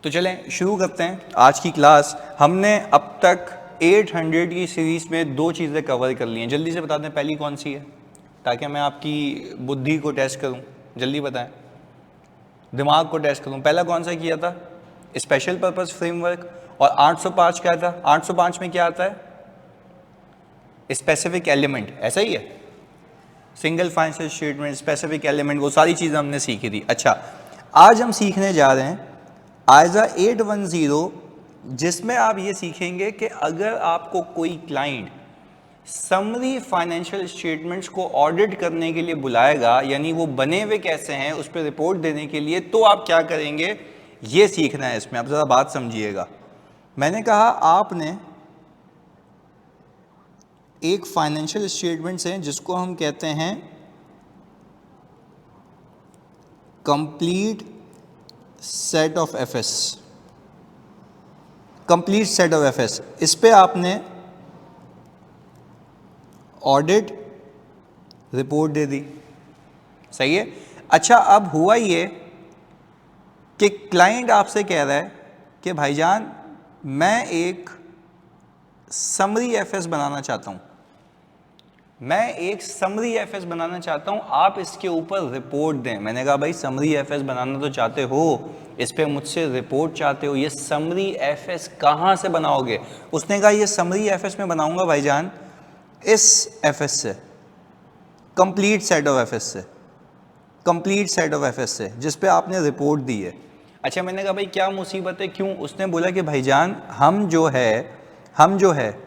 तो चलें शुरू करते हैं आज की क्लास। हमने अब तक 800 की सीरीज में दो चीज़ें कवर कर ली हैं। जल्दी से बता दें पहली कौन सी है, ताकि मैं आपकी बुद्धि को टेस्ट करूं। जल्दी बताएं, दिमाग को टेस्ट करूं। पहला कौन सा किया था? Special purpose framework. और 805 क्या था? 805 में क्या आता है? स्पेसिफिक एलिमेंट, ऐसा ही है। Single financial statement, specific element, वो सारी चीज़ें हमने सीखी थी। अच्छा, आज हम सीखने जा रहे हैं आइजा 810, जिसमें आप ये सीखेंगे कि अगर आपको कोई क्लाइंट समरी फाइनेंशियल स्टेटमेंट्स को ऑडिट करने के लिए बुलाएगा, यानी वो बने हुए कैसे हैं उस पर रिपोर्ट देने के लिए, तो आप क्या करेंगे, ये सीखना है। इसमें आप ज़रा बात समझिएगा। मैंने कहा आपने एक फाइनेंशियल स्टेटमेंट्स हैं जिसको हम कहते हैं complete set of FS. Complete set of FS, इस पे आपने ऑडिट रिपोर्ट दे दी, सही है। अच्छा, अब हुआ ये कि क्लाइंट आपसे कह रहा है कि भाईजान मैं एक समरी एफएस बनाना चाहता हूं, मैं एक समरी एफएस बनाना चाहता हूं, आप इसके ऊपर रिपोर्ट दें। मैंने कहा भाई समरी एफएस बनाना तो चाहते हो, इस पे मुझसे रिपोर्ट चाहते हो, ये समरी एफएस कहां से बनाओगे? उसने कहा ये समरी एफएस में बनाऊंगा भाईजान इस एफएस से, कंप्लीट सेट ऑफ एफएस से, कंप्लीट सेट ऑफ एफएस से, जिस पे आपने रिपोर्ट दी है। अच्छा, मैंने कहा भाई क्या मुसीबत है, क्यों? उसने बोला कि भाईजान हम जो है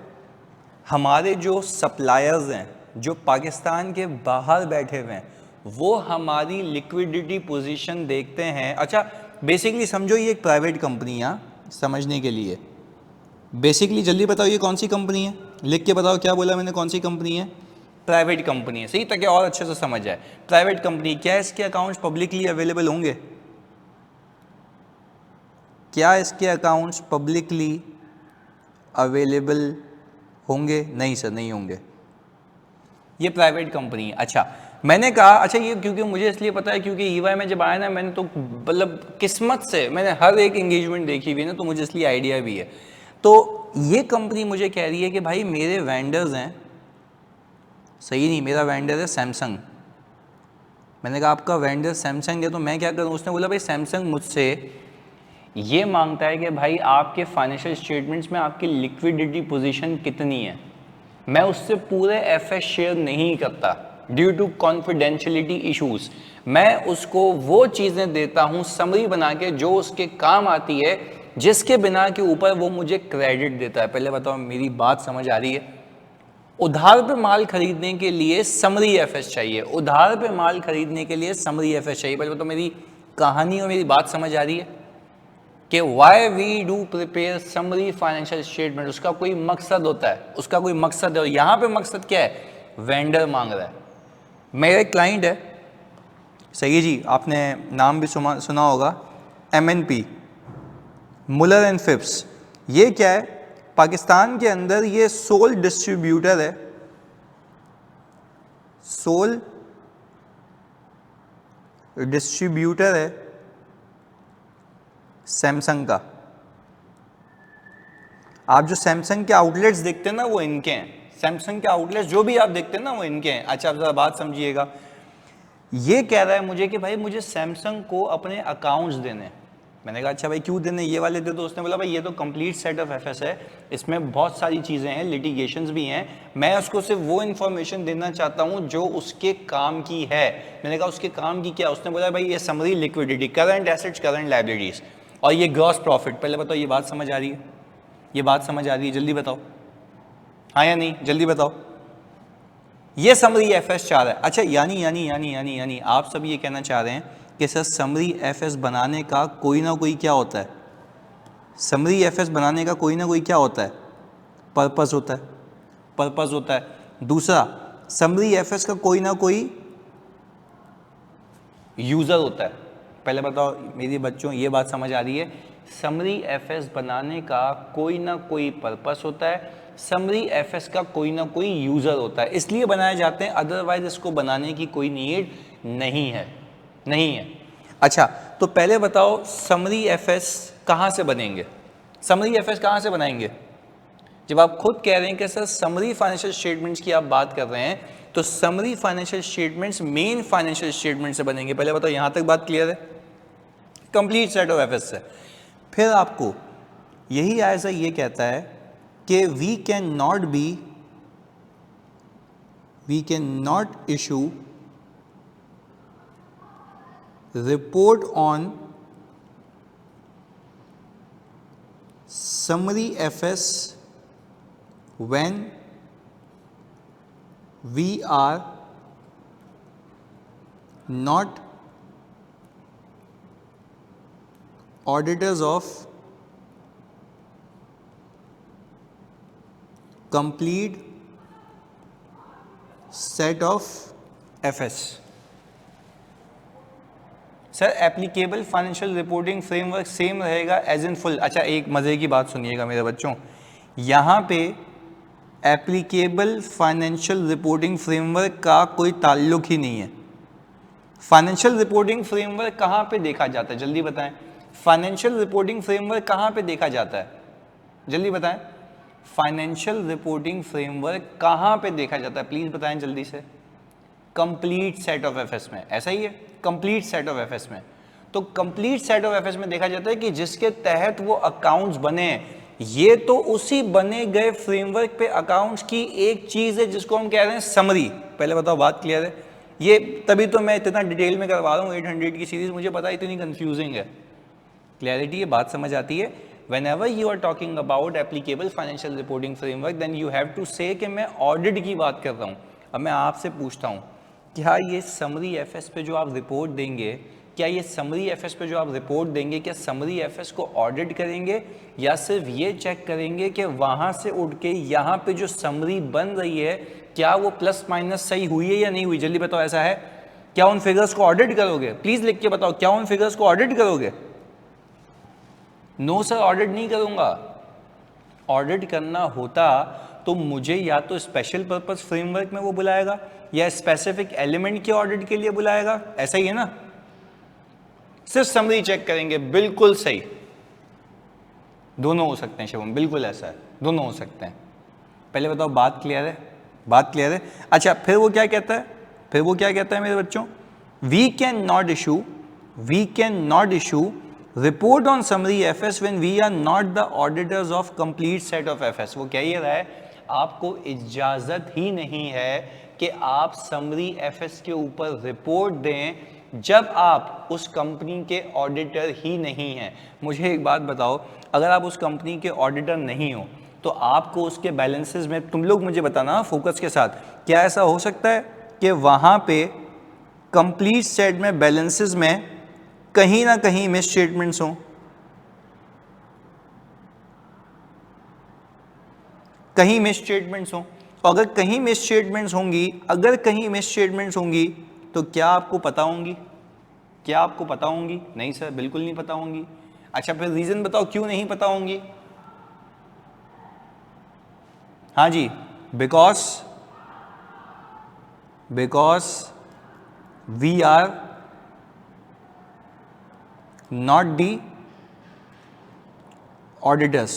हमारे जो सप्लायर्स हैं जो पाकिस्तान के बाहर बैठे हुए हैं, वो हमारी लिक्विडिटी पोजीशन देखते हैं। अच्छा, बेसिकली समझो ये एक प्राइवेट कंपनी है, समझने के लिए बेसिकली जल्दी बताओ ये कौन सी कंपनी है, लिख के बताओ क्या बोला मैंने, कौन सी कंपनी है? प्राइवेट कंपनी है, सही, ताकि और अच्छे से समझ जाए। प्राइवेट कंपनी, क्या इसके अकाउंट्स पब्लिकली अवेलेबल होंगे? क्या इसके अकाउंट्स पब्लिकली अवेलेबल होंगे? नहीं सर, नहीं होंगे। ये प्राइवेट कंपनी है। अच्छा, मैंने कहा अच्छा ये क्योंकि मुझे इसलिए पता है क्योंकि ईवाई में जब आया ना, मैंने तो मतलब किस्मत से मैंने हर एक एंगेजमेंट देखी हुई है ना, तो मुझे इसलिए आइडिया भी है। तो ये कंपनी मुझे कह रही है कि भाई मेरे वेंडर्स हैं, सही नहीं, मेरा वेंडर है सैमसंग। मैंने कहा आपका वेंडर सैमसंग है तो मैं क्या करूँ? उसने बोला भाई सैमसंग मुझसे ये मांगता है कि भाई आपके फाइनेंशियल स्टेटमेंट्स में आपकी लिक्विडिटी पोजीशन कितनी है। मैं उससे पूरे एफएस शेयर नहीं करता ड्यू टू कॉन्फिडेंशियलिटी इश्यूज। मैं उसको वो चीज़ें देता हूँ समरी बना के जो उसके काम आती है, जिसके बिना के ऊपर वो मुझे क्रेडिट देता है। पहले बताओ मेरी बात समझ आ रही है? उधार पे माल खरीदने के लिए समरी एफएस चाहिए, उधार पे माल खरीदने के लिए समरी एफएस चाहिए। पहले बताओ मेरी कहानी और मेरी बात समझ आ रही है कि why we do prepare summary financial statement? उसका कोई मकसद होता है, उसका कोई मकसद है। और यहाँ पे मकसद क्या है? वेंडर मांग रहा है, मेरा एक क्लाइंट है, सही है जी, आपने नाम भी सुना होगा, MNP, मुलर एंड फिप्स। ये क्या है? पाकिस्तान के अंदर ये सोल डिस्ट्रीब्यूटर है, सोल डिस्ट्रीब्यूटर है सैमसंग का। आप जो सैमसंग के आउटलेट्स देखते हैं ना, वो इनके हैं। सैमसंग के आउटलेट्स जो भी आप देखते हैं ना, वो इनके हैं। अच्छा, आप जरा बात समझिएगा। ये कह रहा है मुझे कि भाई मुझे सैमसंग को अपने अकाउंट्स देने। मैंने कहा अच्छा भाई क्यों देने, ये वाले दे दो। उसने बोला भाई ये तो कंप्लीट सेट ऑफ एफएस है, इसमें बहुत सारी चीज़ें हैं, लिटिगेशंस भी हैं, मैं उसको सिर्फ वो इन्फॉर्मेशन देना चाहता हूँ जो उसके काम की है। मैंने कहा उसके काम की क्या? उसने बोला भाई ये summary liquidity, current assets, current liabilities, और ये ग्रॉस प्रॉफिट। पहले बताओ ये बात समझ आ रही है? ये बात समझ आ रही है? जल्दी बताओ, हाँ या नहीं, जल्दी बताओ। ये समरी एफएस चाह रहा है। अच्छा, यानी आप सब ये कहना चाह रहे हैं कि सर समरी एफएस बनाने का कोई ना कोई क्या होता है? समरी एफएस बनाने का कोई ना कोई क्या होता है? पर्पस होता है, पर्पस होता है। दूसरा, समरी एफएस का कोई ना कोई यूजर होता है। पहले बताओ मेरे बच्चों, ये बात समझ आ रही है? समरी एफएस बनाने का कोई ना कोई पर्पस होता है, समरी एफएस का कोई ना कोई यूजर होता है, इसलिए बनाए जाते हैं, अदरवाइज इसको बनाने की कोई नीड नहीं है, नहीं है। अच्छा, तो पहले बताओ समरी एफएस कहाँ से बनेंगे? समरी एफएस कहाँ से बनाएंगे? जब आप खुद कह रहे हैं कि सर समरी फाइनेंशियल स्टेटमेंट्स की आप बात कर रहे हैं, तो summary financial statements main financial statement से बनेंगे। पहले बताओ यहाँ तक बात क्लियर है? कंप्लीट सेट ऑफ एफएस से। फिर आपको यही आयसा ये कहता है कि we can not issue report on summary FS when we are not auditors of complete set of FS। Sir applicable financial reporting framework same रहेगा एज इन फुल। अच्छा एक मज़े की बात सुनिएगा मेरे बच्चों, यहाँ पे एप्लीकेबल फाइनेंशियल रिपोर्टिंग फ्रेमवर्क का कोई ताल्लुक ही नहीं है। फाइनेंशियल रिपोर्टिंग फ्रेमवर्क कहाँ पे देखा जाता है, जल्दी बताएं। फाइनेंशियल रिपोर्टिंग फ्रेमवर्क कहाँ पे देखा जाता है, जल्दी बताएं। फाइनेंशियल रिपोर्टिंग फ्रेमवर्क कहाँ पे देखा जाता है, प्लीज़ बताएं जल्दी से। कंप्लीट सेट ऑफ एफएस में, ऐसा ही है, कंप्लीट सेट ऑफ एफएस में। तो कंप्लीट सेट ऑफ एफएस में देखा जाता है कि जिसके तहत वो अकाउंट्स बने, ये तो उसी बने गए फ्रेमवर्क पे अकाउंट्स की एक चीज है जिसको हम कह रहे हैं समरी। पहले बताओ बात क्लियर है? ये तभी तो मैं इतना डिटेल में करवा रहा हूँ 800 की सीरीज, मुझे पता है इतनी कंफ्यूजिंग है। क्लैरिटी है, बात समझ आती है? whenever you are talking about applicable financial reporting framework then you have to say कि मैं ऑडिट की बात कर रहा हूँ। अब मैं आपसे पूछता हूँ, क्या ये समरी एफएस पे जो आप रिपोर्ट देंगे, क्या ये समरी एफएस पे जो आप रिपोर्ट देंगे, क्या समरी एफएस को ऑडिट करेंगे या सिर्फ ये चेक करेंगे कि वहाँ से उठ के यहाँ पे जो समरी बन रही है क्या वो प्लस माइनस सही हुई है या नहीं हुई? जल्दी बताओ, ऐसा है? क्या उन फिगर्स को ऑडिट करोगे? प्लीज़ लिख के बताओ, क्या उन फिगर्स को ऑडिट करोगे? नो सर, ऑडिट नहीं करूँगा। ऑडिट करना होता तो मुझे या तो स्पेशल पर्पस फ्रेमवर्क में वो बुलाएगा या स्पेसिफिक एलिमेंट के ऑडिट के लिए बुलाएगा, ऐसा ही है ना? सिर्फ समरी चेक करेंगे, बिल्कुल सही। दोनों हो सकते हैं शिवम, बिल्कुल ऐसा है, दोनों हो सकते हैं। पहले बताओ बात क्लियर है? बात क्लियर है? अच्छा फिर वो क्या कहता है, फिर वो क्या कहता है मेरे बच्चों? We can not issue report on summary FS when we are not the auditors of complete set of FS. वो कह ही रहा है आपको इजाजत ही नहीं है कि आप समरी एफएस के ऊपर रिपोर्ट दें जब आप उस कंपनी के ऑडिटर ही नहीं हैं। मुझे एक बात बताओ, अगर आप उस कंपनी के ऑडिटर नहीं हो तो आपको उसके बैलेंसेस में, तुम लोग मुझे बताना फोकस के साथ, क्या ऐसा हो सकता है कि वहाँ पे कंप्लीट सेट में बैलेंसेस में कहीं ना कहीं मिस स्टेटमेंट्स हों? कहीं मिस स्टेटमेंट्स हों? अगर कहीं मिस स्टेटमेंट्स होंगी, तो क्या आपको पता होंगी? क्या आपको पता होंगी? नहीं सर, बिल्कुल नहीं पता होंगी। अच्छा फिर रीजन बताओ क्यों नहीं पता होंगी? हाँ जी, because we are not the auditors.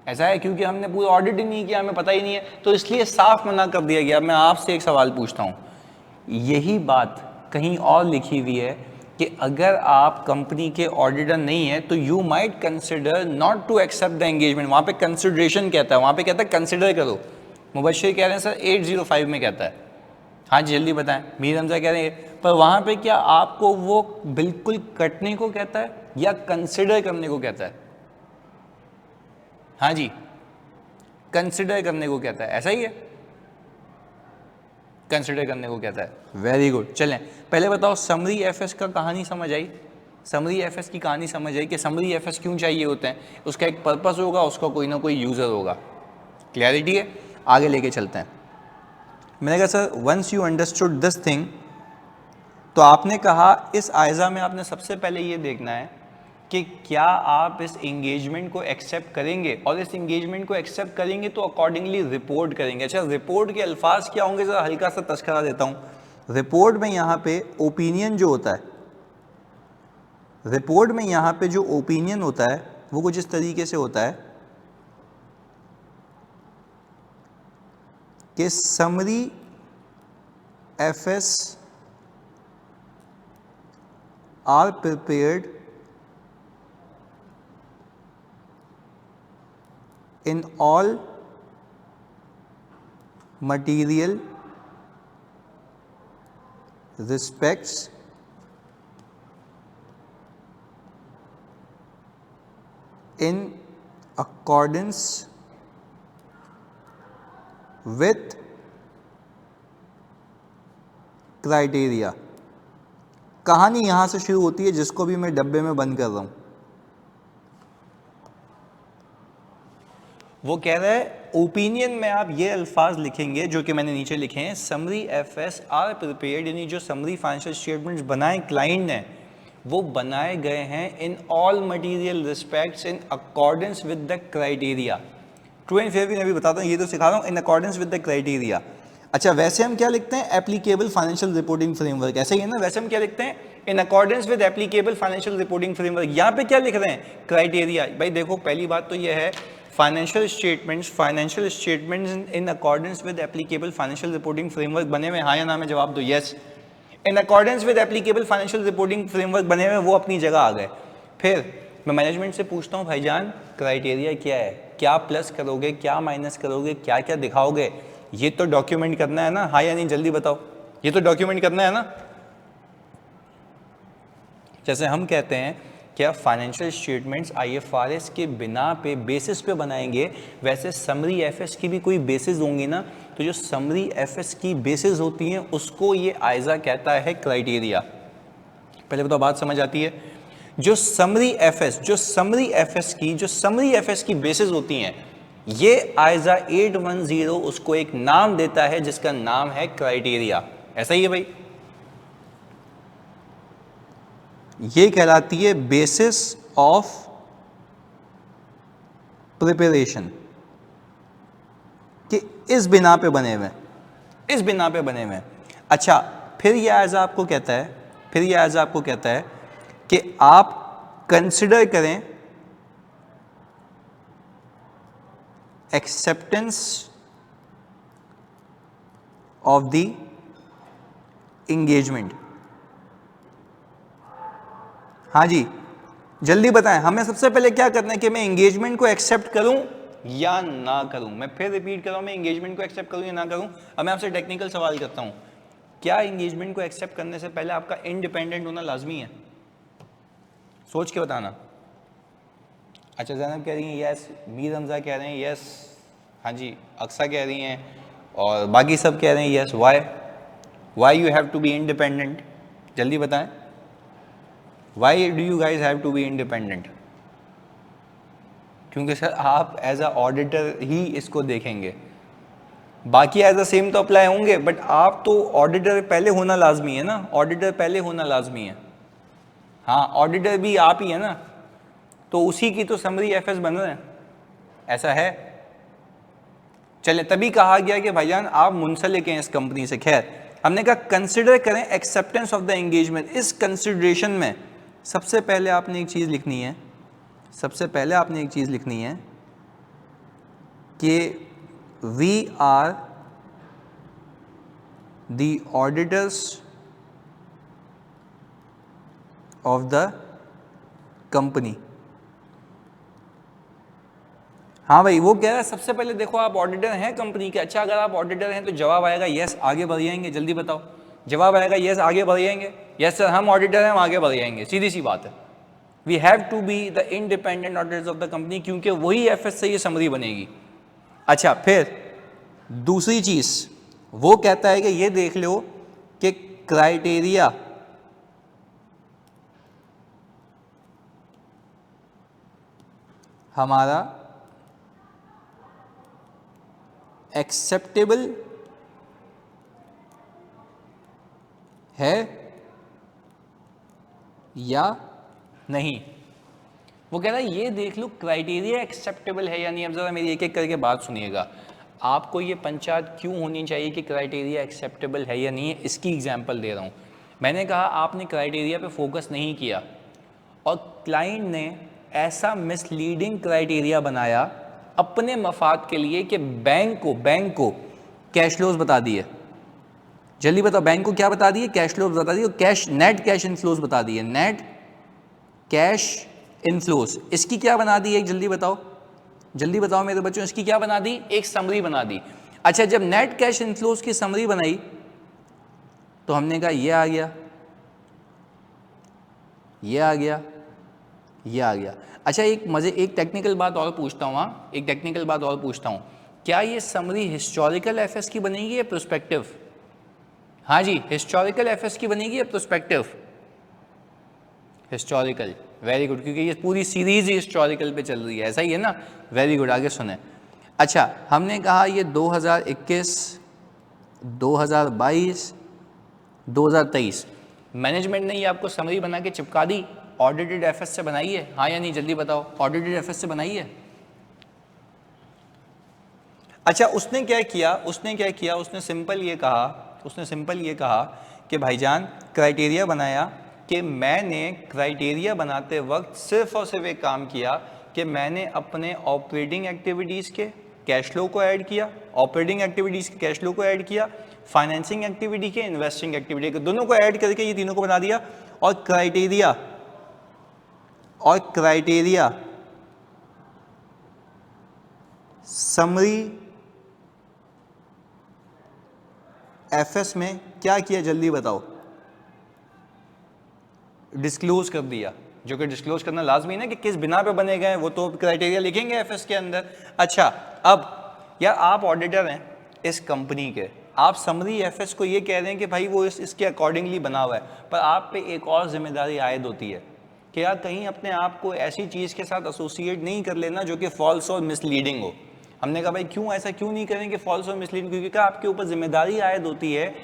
ऐसा है क्योंकि हमने पूरा ऑडिट ही नहीं किया, हमें पता ही नहीं है, तो इसलिए साफ मना कर दिया गया। मैं आपसे एक सवाल पूछता हूं, यही बात कहीं और लिखी हुई है कि अगर आप कंपनी के ऑडिटर नहीं है तो you might consider not to accept the engagement. वहां पे कंसिडरेशन कहता है, वहां पे कहता है कंसिडर करो। मुबश्शिर कह रहे हैं सर 805 में कहता है। हाँ जी जल्दी बताएं। मीर हमजा कह रहे हैं, पर वहां पे क्या आपको वो बिल्कुल कटने को कहता है या कंसिडर करने को कहता है? हाँ जी, कंसिडर करने को कहता है, ऐसा ही है, कंसिडर करने को कहता है। Very good. चलें पहले बताओ समरी एफएस का कहानी समझ आई? समरी एफएस की कहानी समझ आई कि समरी एफएस क्यों चाहिए होते हैं? उसका एक पर्पस होगा, उसका कोई ना कोई यूजर होगा। क्लैरिटी है? आगे लेके चलते हैं। मैंने कहा sir once you understood this thing, तो आपने कहा इस आयजा में आपने सबसे पहले ये देखना है कि क्या आप इस एंगेजमेंट को एक्सेप्ट करेंगे, और इस एंगेजमेंट को एक्सेप्ट करेंगे तो अकॉर्डिंगली रिपोर्ट करेंगे। अच्छा रिपोर्ट के अल्फाज क्या होंगे, जरा हल्का सा तस्करा देता हूँ। रिपोर्ट में यहाँ पे ओपिनियन जो होता है, रिपोर्ट में यहाँ पे जो ओपिनियन होता है वो कुछ इस तरीके से होता है कि summary FS are prepared in all material respects in accordance with criteria। कहानी यहां से शुरू होती है जिसको भी मैं डब्बे में बंद कर रहा हूं। वो कह रहा है ओपिनियन में आप ये अल्फाज लिखेंगे जो कि मैंने नीचे लिखे हैं, समरी एफएस आर प्रिपेयर्ड, यानी जो समरी फाइनेंशियल स्टेटमेंट्स बनाए क्लाइंट ने वो बनाए गए हैं in all material respects in accordance with the criteria. True and fair भी मैं भी बताता हूँ, ये तो सिखा रहा हूँ, इन अकॉर्डेंस विद द क्राइटेरिया। अच्छा, वैसे हम क्या लिखते हैं? एप्लीकेबल फाइनेंशियल रिपोर्टिंग फ्रेमवर्क, ऐसे ही है ना? वैसे हम क्या लिखते हैं? इन accordance with applicable financial reporting framework. यहाँ पे क्या लिख रहे हैं? क्राइटेरिया। भाई देखो, पहली बात तो ये है financial statements in accordance with applicable financial reporting framework बने हुए, हाँ या ना में जवाब दो। Yes, in accordance with applicable financial reporting framework बने हुए, वो अपनी जगह आ गए। फिर मैं मैनेजमेंट से पूछता हूँ, भाईजान क्राइटेरिया क्या है? क्या प्लस करोगे, क्या माइनस करोगे, क्या क्या दिखाओगे? ये तो डॉक्यूमेंट करना है ना, हाँ या नहीं? जल्दी बताओ, ये तो डॉक्यूमेंट करना है ना। जैसे हम कहते हैं क्या फाइनेंशियल स्टेटमेंट्स आईएफआरएस के बिना पे बेसिस पे बनाएंगे, वैसे समरी एफएस की भी कोई बेसिस होंगी ना। तो जो समरी एफएस की बेसिस होती हैं उसको ये आइजा कहता है क्राइटेरिया। पहले बताओ, बात समझ आती है? जो समरी एफएस की बेसिस होती हैं, ये आइजा 810 उसको एक नाम देता है जिसका नाम है क्राइटेरिया। ऐसा ही है भाई, ये कहलाती है बेसिस ऑफ प्रिपरेशन, कि इस बिना पे बने हुए, इस बिना पे बने हुए। अच्छा, फिर ये आइजा आपको कहता है, कि आप कंसिडर करें एक्सेप्टेंस ऑफ द एंगेजमेंट। हाँ जी, जल्दी बताएं, हमें सबसे पहले क्या करना है कि मैं एंगेजमेंट को एक्सेप्ट करूं या ना करूं। मैं फिर रिपीट कर रहा हूं, मैं एंगेजमेंट को एक्सेप्ट करूं या ना करूं। अब मैं आपसे टेक्निकल सवाल करता हूं, क्या एंगेजमेंट को एक्सेप्ट करने से पहले आपका इंडिपेंडेंट होना लाजमी है? सोच के बताना। अच्छा, ज़ैनब कह रही हैं यस, मीर हमजा कह रहे हैं यस, हाँ जी, अक्सा कह रही हैं, और बाकी सब कह रहे हैं yes. Why you have to be independent? जल्दी बताएं, Why do you guys have to be independent? क्योंकि सर आप एज अ ऑडिटर ही इसको देखेंगे, बाकी एज अ सेम तो अप्लाई होंगे, बट आप तो ऑडिटर पहले होना लाजमी है ना, ऑडिटर पहले होना लाजमी है। हाँ, ऑडिटर भी आप ही है ना, तो उसी की तो समरी एफएस बन रहे हैं, ऐसा है। चले, तभी कहा गया कि भाईजान आप मुंसलिक हैं इस कंपनी से। खैर, हमने कहा कंसिडर करें एक्सेप्टेंस ऑफ द एंगेजमेंट। इस कंसिडरेशन में सबसे पहले आपने एक चीज़ लिखनी है, कि we are the auditors of the company. हाँ भाई, वो कह रहा है सबसे पहले देखो आप ऑडिटर हैं कंपनी के। अच्छा, अगर आप ऑडिटर हैं तो जवाब आएगा यस, आगे बढ़ जाएंगे। जल्दी बताओ, जवाब आएगा यस, आगे बढ़ जाएंगे। यस सर, हम ऑडिटर हैं, हम आगे बढ़ जाएंगे, सीधी सी बात है। We have to be the independent auditors of the company, क्योंकि वही एफएस से ये समरी बनेगी। अच्छा, फिर दूसरी चीज वो कहता है कि ये देख लो कि क्राइटेरिया हमारा एक्सेप्टेबल है या नहीं। वो कह रहा है ये देख लो क्राइटेरिया एक्सेप्टेबल है या नहीं। अब जरा मेरी एक एक करके बात सुनिएगा, आपको ये पंचायत क्यों होनी चाहिए कि क्राइटेरिया एक्सेप्टेबल है या नहीं है, इसकी एग्जांपल दे रहा हूँ। मैंने कहा आपने क्राइटेरिया पे फोकस नहीं किया, और क्लाइंट ने ऐसा मिसलीडिंग क्राइटेरिया बनाया अपने मफाद के लिए कि बैंक को कैश फ्लोज बता दिए। जल्दी बताओ, बैंक को क्या बता दिए? कैश फ्लोज बता दिए, कैश नेट कैश इनफ्लोज बता दिए, नेट कैश इनफ्लोज। इसकी क्या बना दी है? जल्दी बताओ मेरे बच्चों, इसकी क्या बना दी? एक समरी बना दी। अच्छा, जब नेट कैश इनफ्लोज की समरी बनाई तो हमने कहा ये आ गया, ये आ गया, ये आ गया। अच्छा, एक टेक्निकल बात और पूछता हूँ, एक टेक्निकल बात और पूछता हूँ, क्या ये समरी हिस्टोरिकल एफएस की बनेगी या प्रोस्पेक्टिव? हाँ जी, हिस्टोरिकल एफएस की बनेगी या प्रोस्पेक्टिव? हिस्टोरिकल, वेरी गुड, क्योंकि ये पूरी सीरीज ही हिस्टोरिकल पे चल रही है, ऐसा ही है ना? वेरी गुड, आगे सुने। अच्छा, हमने कहा ये 2021, 2022, 2023 मैनेजमेंट ने ये आपको समरी बना के चिपका दी, ऑडिटेड एफएस से बनाई है, हाँ या नहीं? जल्दी बताओ, ऑडिटेड एफएस से बनाई है? अच्छा, उसने क्या किया? उसने सिंपल ये कहा कि भाईजान क्राइटेरिया बनाया कि मैंने क्राइटेरिया बनाते वक्त सिर्फ और सिर्फ एक काम किया कि मैंने अपने ऑपरेटिंग एक्टिविटीज़ के कैश फ्लो को ऐड किया, फाइनेंसिंग एक्टिविटी के, इन्वेस्टिंग एक्टिविटी के, दोनों को ऐड करके ये तीनों को बना दिया। और क्राइटेरिया समरी एफएस में क्या किया? जल्दी बताओ। डिस्क्लोज कर दिया, जो कि डिस्क्लोज करना लाजमी ना कि किस बिना पे बने गए, वो तो क्राइटेरिया लिखेंगे एफएस के अंदर। अच्छा, अब यार आप ऑडिटर हैं इस कंपनी के, आप समरी एफएस को ये कह रहे हैं कि भाई वो इसके अकॉर्डिंगली बना हुआ है, पर आप पे एक और जिम्मेदारी आयद होती है कि यार कहीं अपने आप को ऐसी चीज़ के साथ एसोसिएट नहीं कर लेना जो कि फॉल्स और मिसलीडिंग हो। हमने कहा भाई क्यों नहीं करेंगे फॉल्स और मिसलीडिंग? क्योंकि आपके ऊपर जिम्मेदारी आयद होती है,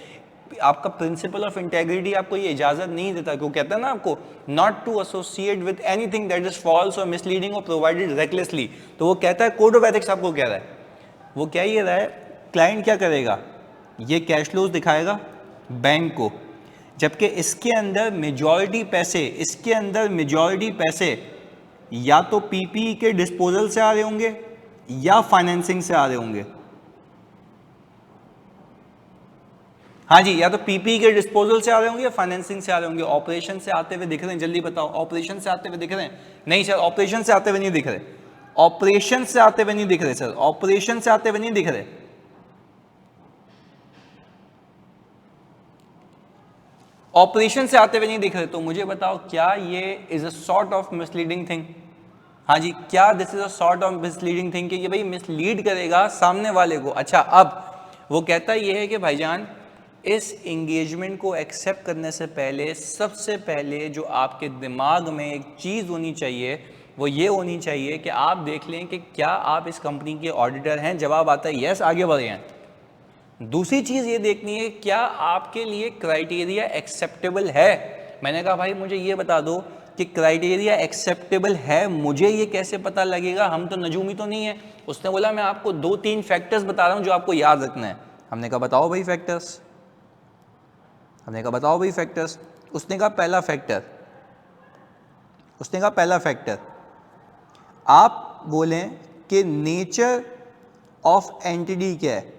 आपका प्रिंसिपल ऑफ इंटेग्रिटी आपको ये इजाजत नहीं देता, क्यों कहता है ना आपको not to associate with anything that is false और मिसलीडिंग और प्रोवाइडेड रेकलेसली। तो वो कहता है, कोड ऑफ एथिक्स आपको कह रहा है, वो क्या ये रहा है, क्लाइंट क्या करेगा? ये कैश फ्लोज दिखाएगा बैंक को, जबकि इसके अंदर मेजॉरिटी पैसे या तो पीपीई के डिस्पोजल से आ रहे होंगे या फाइनेंसिंग से आ रहे होंगे। हाँ जी, या तो पीपी के डिस्पोजल से आ रहे होंगे या फाइनेंसिंग से आ रहे होंगे। ऑपरेशन से आते हुए दिख रहे हैं? जल्दी बताओ, ऑपरेशन से आते हुए दिख रहे हैं? नहीं सर, ऑपरेशन से आते हुए नहीं दिख रहे, ऑपरेशन से आते हुए नहीं दिख रहे सर, ऑपरेशन से आते हुए नहीं दिख रहे, ऑपरेशन से आते हुए नहीं दिख रहे। तो मुझे बताओ, क्या ये is a sort of misleading thing? हाँ जी, क्या this is a sort of misleading thing कि ये भाई मिसलीड करेगा सामने वाले को? अच्छा, अब वो कहता ये है कि भाईजान इस एंगेजमेंट को एक्सेप्ट करने से पहले सबसे पहले जो आपके दिमाग में एक चीज़ होनी चाहिए वो ये होनी चाहिए कि आप देख लें कि क्या आप इस कंपनी के ऑडिटर हैं। जवाब आता है यस, आगे बढ़े हैं। दूसरी चीज़ ये देखनी है क्या आपके लिए क्राइटेरिया एक्सेप्टेबल है। मैंने कहा भाई मुझे ये बता दो कि क्राइटेरिया एक्सेप्टेबल है, मुझे ये कैसे पता लगेगा, हम तो नजूमी तो नहीं है। उसने बोला मैं आपको 2-3 फैक्टर्स बता रहा हूँ जो आपको याद रखना है। हमने कहा बताओ भाई फैक्टर्स, उसने कहा पहला फैक्टर आप बोलें कि नेचर ऑफ एंटिटी क्या है,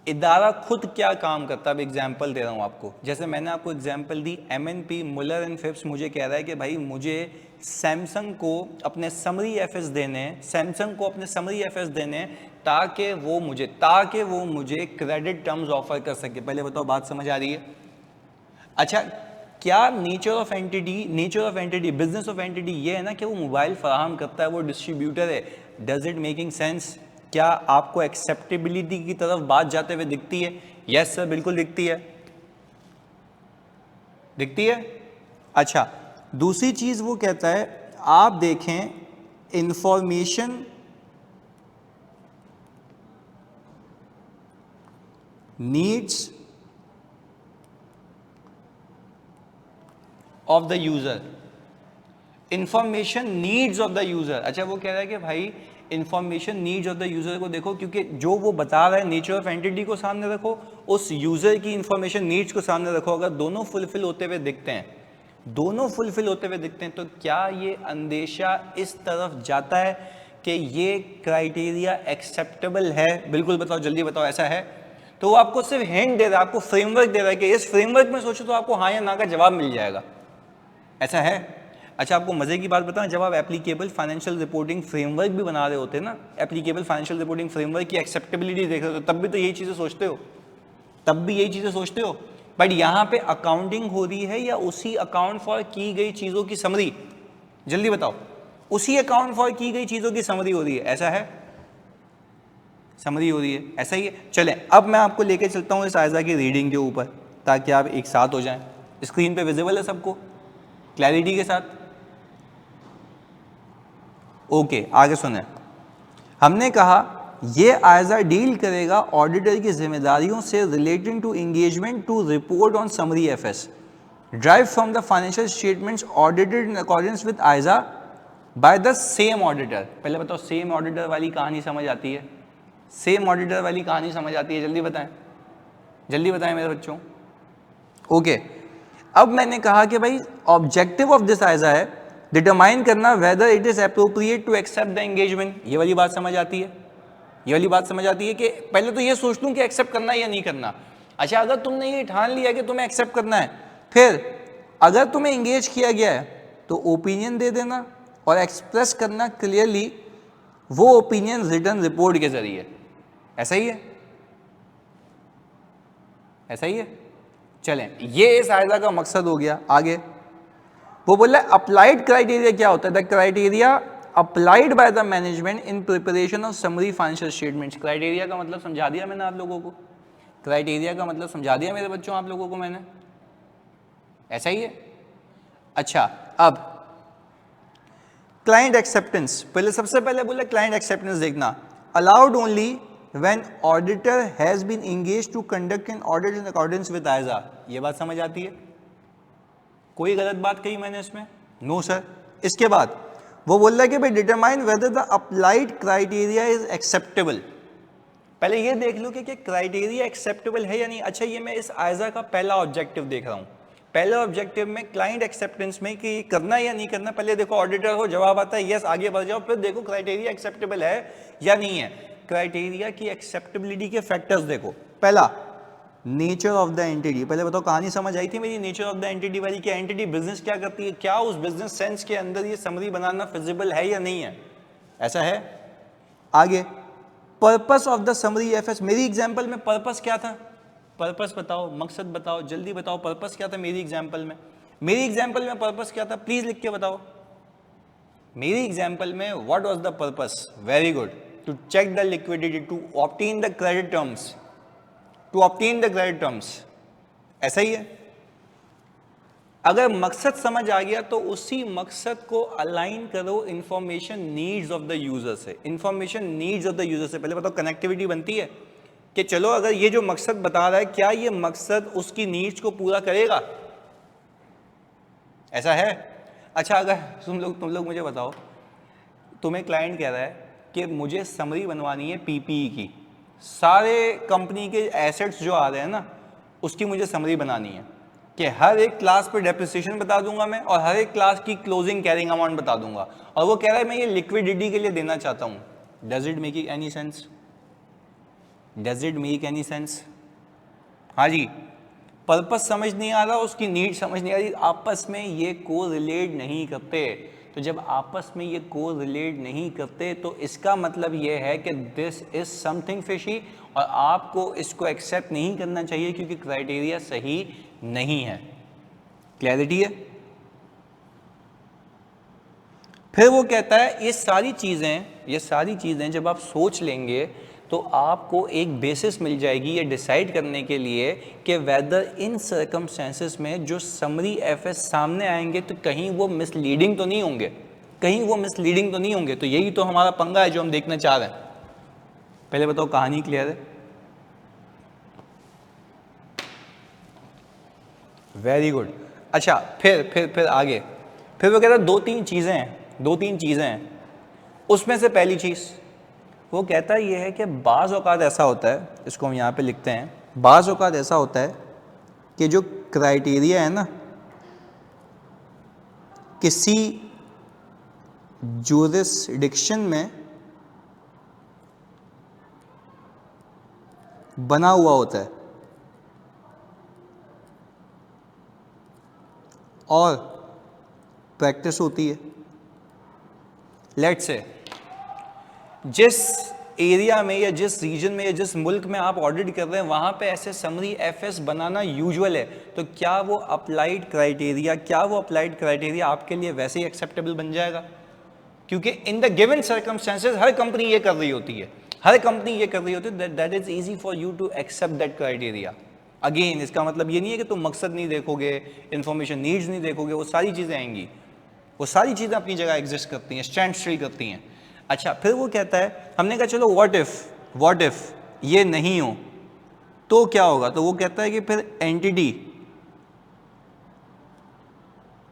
इदारा खुद क्या काम करता है। अब एग्जाम्पल दे रहा हूं आपको, जैसे मैंने आपको example the MNP Muller and Phipps मुझे कह रहा है कि भाई मुझे सैमसंग को अपने समरी एफएस देने ताकि वो मुझे क्रेडिट टर्म्स ऑफर कर सके। पहले बताओ बात समझ आ रही है? अच्छा, क्या nature of entity business of entity ये है ना कि वो मोबाइल फराहम करता है, वो डिस्ट्रीब्यूटर है। Does it making sense? क्या आपको एक्सेप्टेबिलिटी की तरफ बात जाते हुए दिखती है? यस सर, बिल्कुल दिखती है। अच्छा, दूसरी चीज वो कहता है आप देखें information needs of the user. Information needs of the user. अच्छा, वो कह रहा है कि भाई information needs of the user को देखो, क्योंकि जो वो बता रहा है नेचर ऑफ एंटिटी को सामने रखो, उस यूजर की इंफॉर्मेशन नीड्स को सामने रखो। अगर दोनों फुलफिल होते हुए दिखते हैं, दोनों फुलफिल होते हुए दिखते हैं, तो क्या ये अंदेशा इस तरफ जाता है कि ये क्राइटेरिया एक्सेप्टेबल है? बिल्कुल बताओ, जल्दी बताओ, ऐसा है? तो वो आपको सिर्फ हिंट दे रहा है, आपको फ्रेमवर्क दे रहा है कि इस फ्रेमवर्क में सोचो तो आपको हाँ या ना का जवाब मिल जाएगा, ऐसा है? अच्छा, आपको मजे की बात बताएं, जब आप एप्लीकेबल फाइनेंशियल रिपोर्टिंग फ्रेमवर्क भी बना रहे होते हैं ना, एप्लीकेबल फाइनेंशियल रिपोर्टिंग फ्रेमवर्क की एक्सेप्टेबिलिटी देख रहे हो, तब भी तो यही चीजें सोचते हो, तब भी यही चीजें सोचते हो। बट यहां पे अकाउंटिंग हो रही है या उसी अकाउंट फॉर की गई चीजों की समरी? जल्दी बताओ, उसी अकाउंट फॉर की गई चीजों की समरी हो रही है, ऐसा है? समरी हो रही है, ऐसा ही है। चलें, अब मैं आपको लेके चलता हूं इस आयजा की रीडिंग के ऊपर, ताकि आप एक साथ हो जाएं। स्क्रीन पे विजिबल है सबको क्लैरिटी के साथ? ओके, आगे सुने। हमने कहा ये आयजा डील करेगा ऑडिटर की जिम्मेदारियों से relating to engagement to report on summary FS derived from the financial statements audited in accordance with आयजा बाय द सेम ऑडिटर। पहले बताओ, सेम ऑडिटर वाली कहानी समझ आती है? सेम ऑडिटर वाली कहानी समझ आती है? जल्दी बताएं, जल्दी बताएं मेरे बच्चों। ओके, अब मैंने कहा कि भाई ऑब्जेक्टिव ऑफ दिस आयजा है डिटरमाइन करना whether it is appropriate to accept the engagement. ये वाली बात समझ आती है? ये वाली बात समझ आती है कि पहले तो ये सोच लूं कि एक्सेप्ट करना है या नहीं करना। अच्छा, अगर तुमने ये ठान लिया कि तुम्हें एक्सेप्ट करना है, फिर अगर तुम्हें एंगेज किया गया है तो ओपिनियन दे देना और एक्सप्रेस करना क्लियरली वो ओपिनियन रिटर्न रिपोर्ट के जरिए। ऐसा ही है? ऐसा ही है? चलें, ये इस आयजा का मकसद हो गया। आगे वो बोला अप्लाइड क्राइटेरिया क्या होता है? The criteria applied by the management in preparation of summary financial statements. Criteria का मतलब समझा दिया मैंने आप लोगों को, क्राइटेरिया का मतलब समझा दिया मेरे बच्चों आप लोगों को मैंने, ऐसा ही है? अच्छा, अब क्लाइंट एक्सेप्टेंस, पहले सबसे पहले बोला क्लाइंट एक्सेप्टेंस देखना, allowed only when auditor has been engaged to conduct an audit in accordance with AISA। ये बात समझ आती है? कोई गलत बात कही मैंने इसमें? No sir. इसके बाद वो बोल रहा है कि भाई determine whether the applied criteria is acceptable. पहले ये देख लो कि क्राइटेरिया एक्सेप्टेबल है या नहीं। अच्छा, ये मैं इस आयजा का पहला ऑब्जेक्टिव देख रहा हूं। पहले ऑब्जेक्टिव में क्लाइंट एक्सेप्टेंस में कि करना या नहीं करना, पहले देखो ऑडिटर हो, जवाब आता है यस, आगे बढ़ जाओ, फिर देखो क्राइटेरिया एक्सेप्टेबल है या नहीं है। क्राइटेरिया की एक्सेप्टेबिलिटी के फैक्टर्स देखो। पहला, नेचर ऑफ द एंटिटी। पहले बताओ, कहानी समझ आई थी मेरी नेचर ऑफ द एंटिटी वाली? क्या एंटिटी बिजनेस क्या करती है, क्या उस बिजनेस सेंस के अंदर ये समरी बनाना फिजिबल है या नहीं है? ऐसा है? आगे, purpose of the summary FS. मेरी एग्जांपल में पर्पस क्या था? पर्पस बताओ, मकसद बताओ, जल्दी बताओ, पर्पस क्या था मेरी एग्जांपल में? मेरी एग्जांपल में पर्पस क्या था, प्लीज लिख के बताओ। मेरी एग्जांपल में what was the purpose? Very good, to check the liquidity, to obtain the credit terms, to obtain the credit terms. ऐसा ही है? अगर मकसद समझ आ गया तो उसी मकसद को अलाइन करो information needs of the user से। Information needs of the user से पहले बताओ कनेक्टिविटी बनती है कि चलो अगर ये जो मकसद बता रहा है क्या ये मकसद उसकी नीड्स को पूरा करेगा? ऐसा है? अच्छा, अगर तुम लोग मुझे बताओ, तुम्हें क्लाइंट कह रहा है कि मुझे समरी बनवानी है पीपीई की, सारे कंपनी के एसेट्स जो आ रहे हैं ना उसकी मुझे समरी बनानी है कि हर एक क्लास पे डेप्रिसिएशन बता दूंगा मैं और हर एक क्लास की क्लोजिंग कैरिंग अमाउंट बता दूंगा, और वो कह रहा है मैं ये लिक्विडिटी के लिए देना चाहता हूं। Does it make any sense? Does it make any sense? हाँ जी, पर्पस समझ नहीं आ रहा, उसकी नीड समझ नहीं आ रही, आपस में ये को रिलेट नहीं करते। तो जब आपस में ये को रिलेट नहीं करते तो इसका मतलब ये है कि दिस इज समथिंग फिशी और आपको इसको एक्सेप्ट नहीं करना चाहिए क्योंकि क्राइटेरिया सही नहीं है। क्लैरिटी है? फिर वो कहता है ये सारी चीज़ें जब आप सोच लेंगे तो आपको एक बेसिस मिल जाएगी ये डिसाइड करने के लिए कि वेदर इन सर्कमस्टेंसेस में जो समरी एफएस सामने आएंगे तो कहीं वो मिसलीडिंग तो नहीं होंगे, तो यही तो हमारा पंगा है जो हम देखना चाह रहे हैं। पहले बताओ, कहानी क्लियर है? Very good. अच्छा, फिर आगे, फिर वो कहता है दो तीन चीज़ें हैं। उसमें से पहली चीज़ वो कहता है ये है कि बाज़ औक़ात ऐसा होता है, इसको हम यहाँ पे लिखते हैं, बाज़ औक़ात ऐसा होता है कि जो क्राइटेरिया है ना किसी जुरिस्डिक्शन में बना हुआ होता है और प्रैक्टिस होती है। लेट्स से जिस एरिया में या जिस रीजन में या जिस मुल्क में आप ऑडिट कर रहे हैं वहां पे ऐसे समरी एफएस बनाना यूजुअल है, तो क्या वो अप्लाइड क्राइटेरिया आपके लिए वैसे ही एक्सेप्टेबल बन जाएगा? क्योंकि इन द गिवन सर्कमस्टेंसेस हर कंपनी ये कर रही होती है, that is easy for you to accept that criteria. Again इसका मतलब ये नहीं है कि तुम मकसद नहीं देखोगे, इंफॉर्मेशन नीड्स नहीं देखोगे, वो सारी चीजें आएंगी, वो सारी चीजें अपनी जगह एग्जिस्ट करती हैं, स्टैंड स्टिल करती हैं। अच्छा, फिर वो कहता है, हमने कहा चलो व्हाट इफ ये नहीं हो तो क्या होगा? तो वो कहता है कि फिर एंटिटी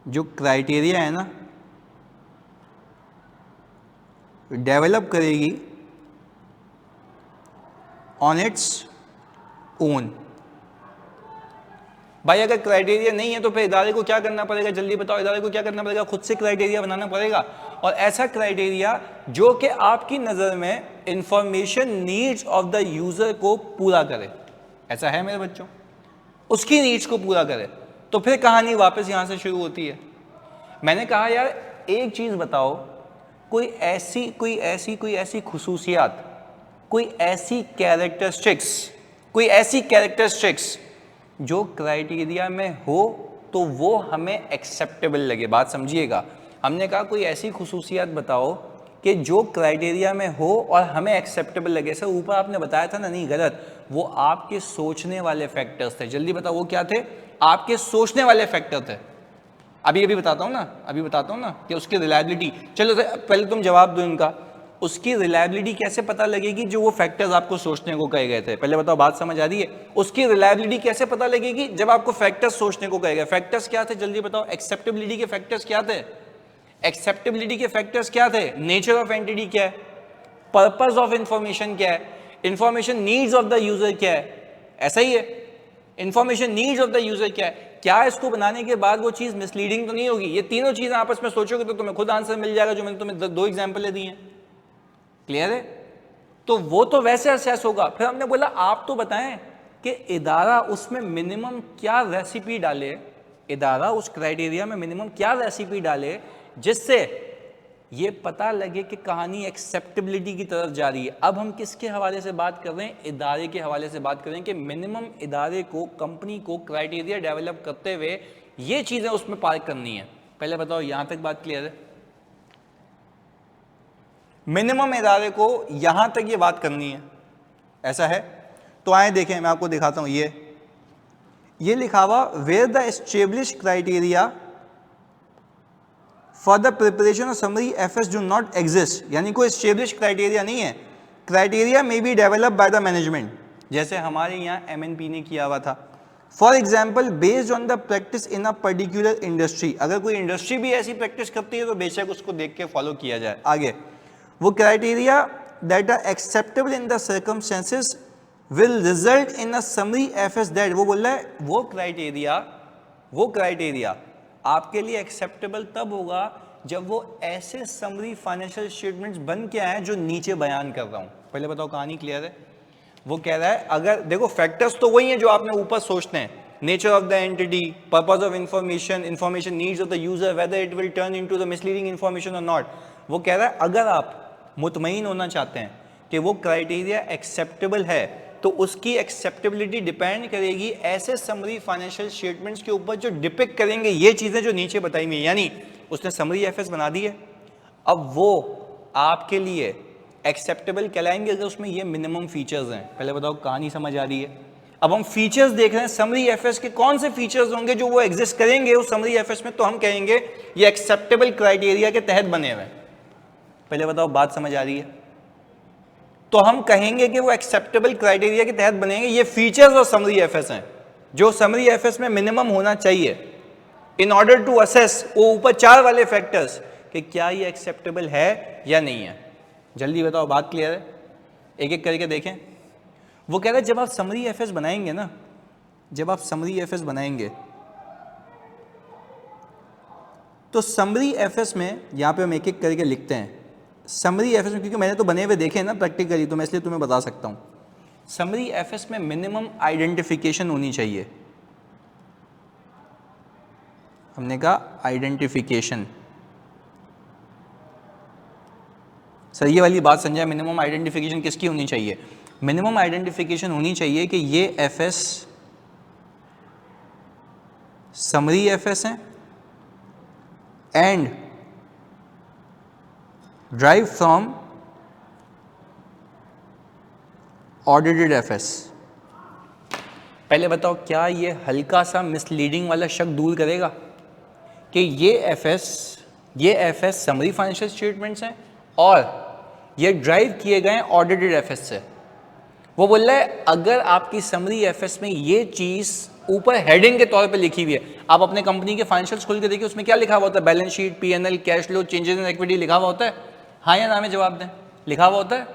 जो क्राइटेरिया है ना डेवलप करेगी ऑन इट्स ओन। भाई अगर क्राइटेरिया नहीं है तो फिर इदारे को क्या करना पड़ेगा? जल्दी बताओ, इदारे को क्या करना पड़ेगा? खुद से क्राइटेरिया बनाना पड़ेगा, और ऐसा क्राइटेरिया जो कि आपकी नजर में information needs of the user को पूरा करे। ऐसा है मेरे बच्चों? उसकी नीड्स को पूरा करे। तो फिर कहानी वापस यहां से शुरू होती है। मैंने कहा यार एक चीज बताओ, कोई ऐसी खुसूसियात, कोई ऐसी कैरेक्टरिस्टिक्स जो क्राइटेरिया में हो तो वो हमें एक्सेप्टेबल लगे। बात समझिएगा, हमने कहा कोई ऐसी खुसूसियात बताओ कि जो क्राइटेरिया में हो और हमें एक्सेप्टेबल लगे। सर ऊपर आपने बताया था ना, नहीं गलत, वो आपके सोचने वाले फैक्टर्स थे। जल्दी बताओ वो क्या थे? आपके सोचने वाले फैक्टर थे। अभी बताता हूं ना कि उसकी रिलायबिलिटी। चलो पहले तुम जवाब दो इनका, उसकी रिलायबिलिटी कैसे पता लगेगी जो वो फैक्टर्स आपको सोचने को कहे गए थे? पहले बताओ, बात समझ आ रही है? उसकी रिलायबिलिटी कैसे पता लगेगी जब आपको फैक्टर्स सोचने को कहे गए? फैक्टर्स क्या थे जल्दी बताओ? एक्सेप्टेबिलिटी के फैक्टर्स क्या थे? नेचर ऑफ एंटिटी क्या है? पर्पस ऑफ इंफॉर्मेशन क्या है? Information needs of the user क्या है? ऐसा ही है, information needs of the user क्या है? क्या इसको बनाने के बाद वो चीज मिसलीडिंग तो नहीं होगी? ये तीनों चीजें आपस में सोचोगे तो तुम्हें खुद आंसर मिल जाएगा, जो मैंने तुम्हें दो एग्जांपल दी हैं। क्लियर है? तो वो तो वैसे असेस होगा। फिर हमने बोला आप तो बताएं कि इदारा उसमें मिनिमम क्या रेसिपी डाले, इदारा उस क्राइटेरिया में मिनिमम क्या रेसिपी डाले जिससे ये पता लगे कि कहानी एक्सेप्टेबिलिटी की तरफ जा रही है। अब हम किसके हवाले से बात कर रहे हैं? इदारे के हवाले से बात कर रहे हैं कि मिनिमम इदारे को, कंपनी को क्राइटेरिया डेवलप करते हुए ये चीजें उसमें पार्क करनी है। पहले बताओ यहां तक बात क्लियर है? मिनिमम इदारे को यहां तक ये बात करनी है, ऐसा है? तो आए देखें, मैं आपको दिखाता हूं। ये लिखा हुआ where the established criteria for the preparation of summary FS do not exist, यानी कोई एस्टेब्लिश्ड क्राइटेरिया नहीं है। Criteria may be develop by the management, जैसे हमारे यहाँ एमएनपी ने किया हुआ था। For example based on the practice in a particular industry, अगर कोई इंडस्ट्री भी ऐसी प्रैक्टिस करती है तो बेशक उसको देख के फॉलो किया जाए। आगे, वो criteria that are acceptable in the circumstances will result in a summary FS that, वो बोल रहा है वो क्राइटेरिया आपके लिए एक्सेप्टेबल तब होगा जब वो ऐसे समरी फाइनेंशियल स्टेटमेंट्स बन के आए जो नीचे बयान कर रहा हूं। पहले बताओ कहानी क्लियर है? वो कह रहा है अगर देखो फैक्टर्स तो वही हैं जो आपने ऊपर सोचते हैं, nature of the entity, purpose of information needs of the user, whether it will turn into the misleading information और नॉट। वो कह रहा है अगर आप मुतमईन होना चाहते हैं कि वो क्राइटेरिया एक्सेप्टेबल है तो उसकी एक्सेप्टेबिलिटी डिपेंड करेगी ऐसे समरी फाइनेंशियल स्टेटमेंट्स के ऊपर जो डिपिक्ट करेंगे ये चीजें जो नीचे बताई हुई। यानी उसने समरी एफएस बना दी है, अब वो आपके लिए एक्सेप्टेबल कहलाएंगे अगर उसमें ये मिनिमम फीचर्स हैं। पहले बताओ कहानी समझ आ रही है? अब हम फीचर्स देख रहे हैं समरी एफएस के, कौन से फीचर्स होंगे जो वो एग्जिस्ट करेंगे उस समरी एफएस में, तो हम कहेंगे ये एक्सेप्टेबल क्राइटेरिया के तहत बने हुए हैं। पहले बताओ बात समझ आ रही है? तो हम कहेंगे कि वो एक्सेप्टेबल क्राइटेरिया के तहत बनेंगे। ये फीचर्स और समरी एफएस हैं जो समरी एफएस में मिनिमम होना चाहिए इन ऑर्डर टू असेस वो ऊपर 4 वाले फैक्टर्स कि क्या ये एक्सेप्टेबल है या नहीं है। जल्दी बताओ, बात क्लियर है? एक एक करके देखें। वो कह रहा है जब आप समरी एफएस बनाएंगे ना, जब आप समरी एफएस बनाएंगे तो समरी एफएस में यहाँ पे हम एक एक करके लिखते हैं। समरी एफएस में, क्योंकि मैंने तो बने हुए देखे हैं ना प्रैक्टिकली, तो मैं इसलिए तुम्हें बता सकता हूँ। समरी एफएस में मिनिमम आइडेंटिफिकेशन होनी चाहिए। हमने कहा आइडेंटिफिकेशन। सर ये वाली बात संजय, मिनिमम आइडेंटिफिकेशन किसकी होनी चाहिए? मिनिमम आइडेंटिफिकेशन होनी चाहिए कि ये एफएस समरी एफएस है and drive from audited FS. पहले बताओ, क्या ये हल्का सा मिसलीडिंग वाला शक दूर करेगा कि ये एफएस समरी फाइनेंशियल स्टेटमेंट्स हैं और ये ड्राइव किए गए ऑडिटेड एफएस से? वो बोल रहा है अगर आपकी समरी एफएस में ये चीज ऊपर हेडिंग के तौर पे लिखी हुई है, आप अपने कंपनी के फाइनेंशियल्स खोल के देखिए, उसमें क्या लिखा हुआ होता है? Balance sheet, PNL, cash flow, changes in equity लिखा हुआ होता है। हाँ या ना में जवाब दें, लिखा हुआ होता है।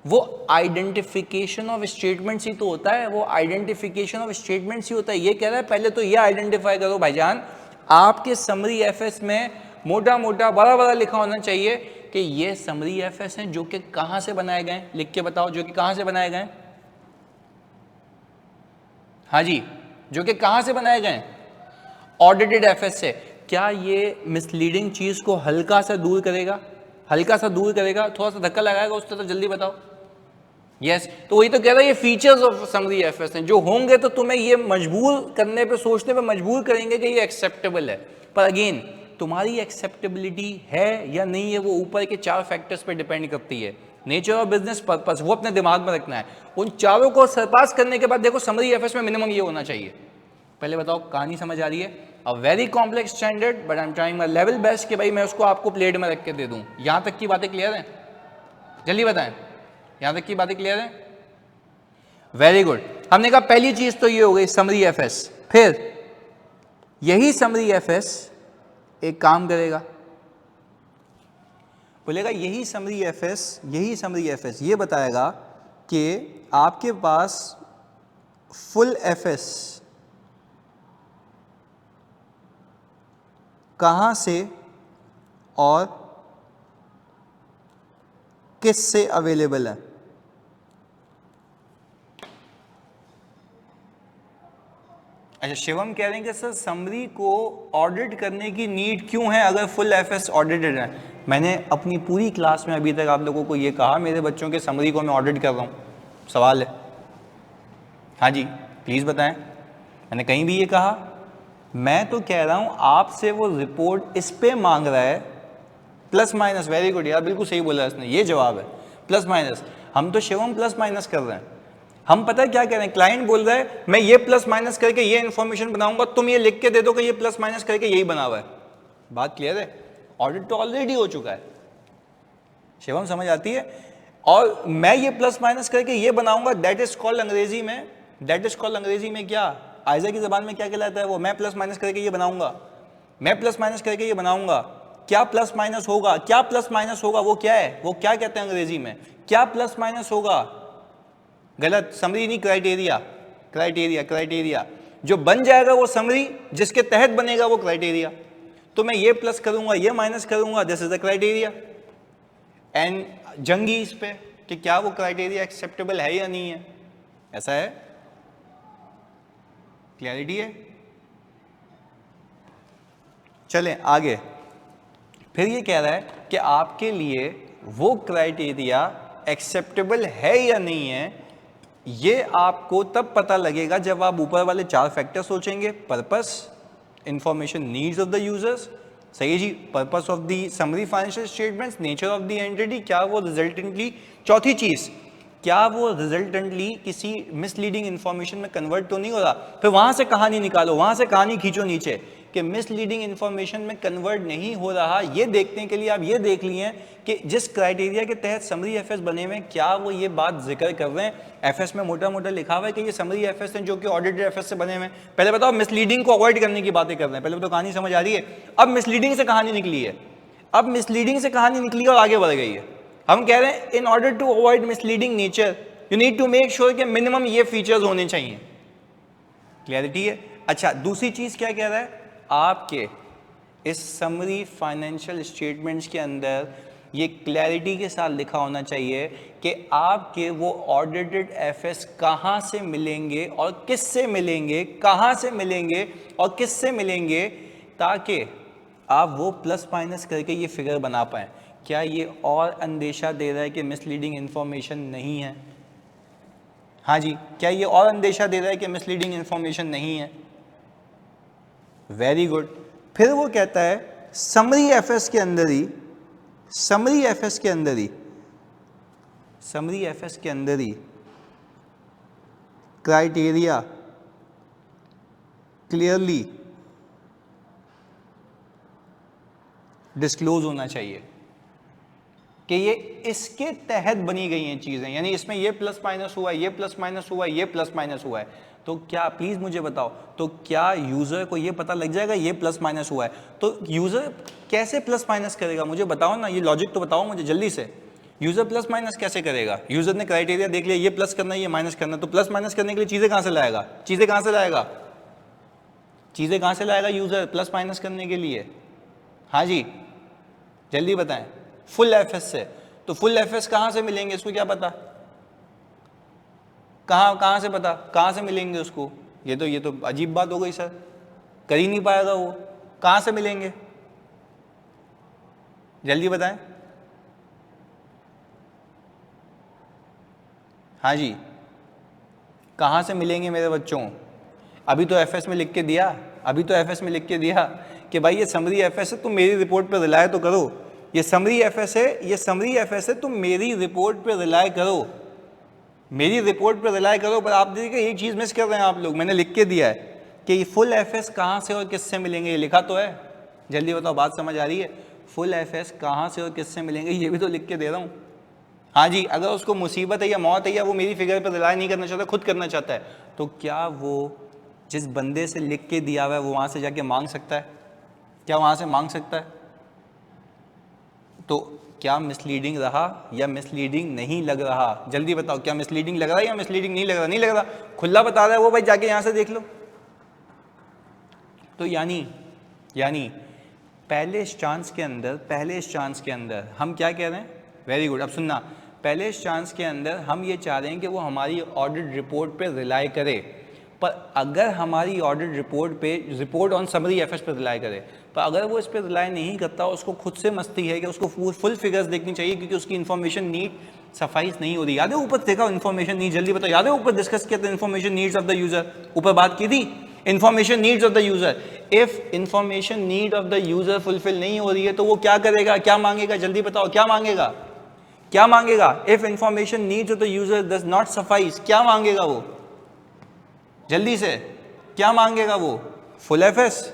वो आइडेंटिफिकेशन ऑफ स्टेटमेंट्स ही तो होता है, वो आइडेंटिफिकेशन ऑफ स्टेटमेंट्स ही होता है। ये कह रहा है पहले तो ये आइडेंटिफाई करो भाईजान, आपके समरी एफएस में मोटा मोटा बड़ा बड़ा लिखा होना चाहिए कि ये समरी एफएस हैं जो कि कहां से बनाए गए। लिख के बताओ, जो कि कहां से बनाए गए? हाँ जी, जो कि कहां से बनाए गए? ऑडिटेड एफएस से। क्या ये मिसलीडिंग चीज को हल्का सा दूर करेगा? हल्का सा दूर करेगा, थोड़ा सा धक्का लगाएगा उस तरफ? जल्दी बताओ। यस, तो वही तो कह रहा है, ये फीचर्स ऑफ समरी एफएस हैं जो होंगे तो तुम्हें ये मजबूर करने पे, सोचने पे मजबूर करेंगे कि ये एक्सेप्टेबल है। पर अगेन, तुम्हारी एक्सेप्टेबिलिटी है या नहीं है वो ऊपर के 4 फैक्टर्स पे डिपेंड करती है। नेचर ऑफ बिजनेस, पर्पस, वो अपने दिमाग में रखना है। उन चारों को सरपास करने के बाद देखो समरी एफएस में मिनिमम ये होना चाहिए। पहले बताओ, कहानी समझ आ रही है? A very complex standard but I am trying my level best कि भाई मैं उसको आपको प्लेट में रख के दे दूं। यहां तक की बातें क्लियर हैं? जल्दी बताएं, यहां तक की बातें क्लियर हैं? Very good. हमने कहा पहली चीज तो ये हो गई समरी एफएस। फिर यही समरी एफएस एक काम करेगा, बोलेगा यही समरी एफएस ये बताएगा कि आपके पास फुल एफएस कहां से और किस से अवेलेबल है। अच्छा, शिवम कह रहे हैं कि सर समरी को ऑडिट करने की नीड क्यों है अगर फुल एफएस ऑडिटेड है? मैंने अपनी पूरी क्लास में अभी तक आप लोगों को ये कहा मेरे बच्चों के समरी को मैं ऑडिट कर रहा हूँ? सवाल है। हाँ जी, प्लीज़ बताएं। मैंने कहीं भी ये कहा? मैं तो कह रहा हूँ आपसे वो रिपोर्ट इस पे मांग रहा है, प्लस माइनस। वेरी गुड यार, बिल्कुल सही बोला इसने, ये जवाब है, प्लस माइनस। हम तो शिवम प्लस माइनस कर रहे हैं। हम पता है क्या कह रहे हैं? क्लाइंट बोल रहा है मैं ये प्लस माइनस करके ये इन्फॉर्मेशन बनाऊंगा, तुम ये लिख के दे दो कि ये प्लस माइनस करके यही बना हुआ है। बात क्लियर है? ऑडिट तो ऑलरेडी हो चुका है। शिवम समझ आती है? और मैं ये प्लस माइनस करके ये बनाऊंगा, दैट इज कॉल्ड अंग्रेजी में क्या, आयजा की जबान में क्या कहलाता है वो? मैं प्लस माइनस करके ये बनाऊंगा, मैं प्लस माइनस करके ये बनाऊंगा। क्या प्लस माइनस होगा? क्या प्लस माइनस होगा? वो क्या है? वो क्या कहते हैं अंग्रेजी में? क्या प्लस माइनस होगा? गलत, समरी नहीं, क्राइटेरिया। जो बन जाएगा वो समरी, जिसके तहत बनेगा वो क्राइटेरिया। तो मैं ये प्लस करूंगा, ये माइनस करूंगा, this is the criteria. And जंगी इस पे कि क्या वो क्राइटेरिया एक्सेप्टेबल है या नहीं है। ऐसा है? क्लैरिटी है? चलें आगे। फिर ये कह रहा है कि आपके लिए वो क्राइटेरिया एक्सेप्टेबल है या नहीं है, ये आपको तब पता लगेगा जब आप ऊपर वाले 4 फैक्टर सोचेंगे। Purpose, information, needs of the users, सही जी, purpose of the summary financial statements, nature of the entity, क्या वो रिजल्टेंटली, चौथी चीज, क्या वो रिजल्टेंटली किसी मिसलीडिंग इंफॉर्मेशन में कन्वर्ट तो नहीं हो रहा। फिर वहां से कहानी निकालो, वहां से कहानी खींचो नीचे कि मिसलीडिंग इंफॉर्मेशन में कन्वर्ट नहीं हो रहा। ये देखने के लिए आप ये देख लिए हैं कि जिस क्राइटेरिया के तहत समरी एफएस बने हुए हैं, क्या वो ये बात जिक्र कर रहे हैं। एफएस में मोटा मोटा लिखा हुआ है कि ये समरी एफएस हैं जो कि ऑडिटेड एफएस से बने हुए हैं। पहले बताओ, मिसलीडिंग को अवॉइड करने की बातें कर रहे हैं, पहले तो कहानी समझ आ रही है। अब मिसलीडिंग से कहानी निकली है, और आगे बढ़ गई है। हम कह रहे हैं in order to avoid misleading nature you need to make sure कि मिनिमम ये फीचर्स होने चाहिए। क्लियरिटी है? अच्छा, दूसरी चीज क्या कह रहा है? आपके इस समरी फाइनेंशियल स्टेटमेंट्स के अंदर ये क्लैरिटी के साथ लिखा होना चाहिए कि आपके वो ऑडिटेड एफएस कहाँ से मिलेंगे और किससे मिलेंगे, कहाँ से मिलेंगे और किससे मिलेंगे, ताकि आप वो प्लस माइनस करके ये फिगर बना पाएँ। क्या ये और अंदेशा दे रहा है कि मिसलीडिंग इंफॉर्मेशन नहीं है? हाँ जी, क्या ये और अंदेशा दे रहा है कि मिसलीडिंग इंफॉर्मेशन नहीं है? Very good. फिर वो कहता है समरी एफएस के अंदर ही, समरी एफएस के अंदर ही, समरी एफएस के अंदर ही क्राइटेरिया क्लियरली डिस्क्लोज होना चाहिए कि ये इसके तहत बनी गई हैं चीजें, यानी इसमें ये प्लस माइनस हुआ है, ये प्लस माइनस हुआ है, ये प्लस माइनस हुआ है। तो क्या, प्लीज मुझे बताओ, तो क्या यूजर को ये पता लग जाएगा ये प्लस माइनस हुआ है? तो यूजर कैसे प्लस माइनस करेगा? मुझे बताओ ना, ये लॉजिक तो बताओ मुझे जल्दी से। यूजर प्लस माइनस कैसे करेगा? यूजर ने क्राइटेरिया देख लिया, ये प्लस करना है, ये माइनस करना है, तो प्लस माइनस करने के लिए चीजें कहां से लाएगा? चीजें कहां से लाएगा? चीजें कहां से लाएगा यूजर प्लस माइनस करने के लिए? हाँ जी, जल्दी बताएं। फुल एफएस से। तो फुल एफएस कहां से मिलेंगे, इसको क्या पता? कहां से पता, कहां से मिलेंगे उसको? ये तो अजीब बात हो गई सर, कर ही नहीं पाएगा वो। कहां से मिलेंगे, जल्दी बताएं। हाँ जी, कहां से मिलेंगे मेरे बच्चों? अभी तो एफएस में लिख के दिया, अभी तो एफएस में लिख के दिया कि भाई ये समरी एफएस है, तुम मेरी रिपोर्ट पे रिलाय तो करो। ये समरी एफएस है, ये समरी एफएस है, तुम मेरी रिपोर्ट पे रिलाय करो, मेरी रिपोर्ट पे रिलाय करो। पर आप देखिए एक चीज मिस कर रहे हैं आप लोग, मैंने लिख के दिया है कि ये फुल एफएस कहां से और किससे मिलेंगे, ये लिखा तो है। जल्दी बताओ, बात समझ आ रही है? फुल एफएस कहां से और किससे मिलेंगे ये भी तो लिख के दे रहा हूं। हाँ जी, अगर उसको मुसीबत है या मौत है या वो मेरी फिगर पर रिलाय नहीं करना चाहता, खुद करना चाहता है, तो क्या वो जिस बंदे से लिख के दिया हुआ है वो वहां से जाके मांग सकता है? क्या वहां से मांग सकता है? तो क्या मिसलीडिंग रहा या मिसलीडिंग नहीं लग रहा? जल्दी बताओ, क्या मिसलीडिंग लग रहा है या मिसलीडिंग नहीं लग रहा? नहीं लग रहा, खुला बता रहा है वो, भाई जाके यहां से देख लो। तो यानी पहले चांस के अंदर हम क्या कह रहे हैं? वेरी गुड, अब सुनना। पहले चांस के अंदर हम ये चाह रहे हैं कि वो हमारी ऑडिट रिपोर्ट पे रिलाय करे, पर अगर हमारी audit report on summary FS पे रिलाय करे, पर अगर वो इस पर रिलाय नहीं करता, उसको खुद से मस्ती है कि उसको फुल फिगर्स देखनी चाहिए क्योंकि उसकी इन्फॉर्मेशन नीड सफाइस नहीं हो रही। याद है ऊपर देखा इन्फॉर्मेशन नीड, जल्दी बताओ, याद है ऊपर डिस्कस किया था information needs of the user, ऊपर बात की थी information needs of the user. If information need of the user fulfil नहीं हो रही है तो वो क्या करेगा, क्या मांगेगा? जल्दी बताओ, क्या मांगेगा? क्या मांगेगा? If information needs of the user does not suffice, क्या मांगेगा वो? जल्दी से क्या मांगेगा वो? फुल एफएस,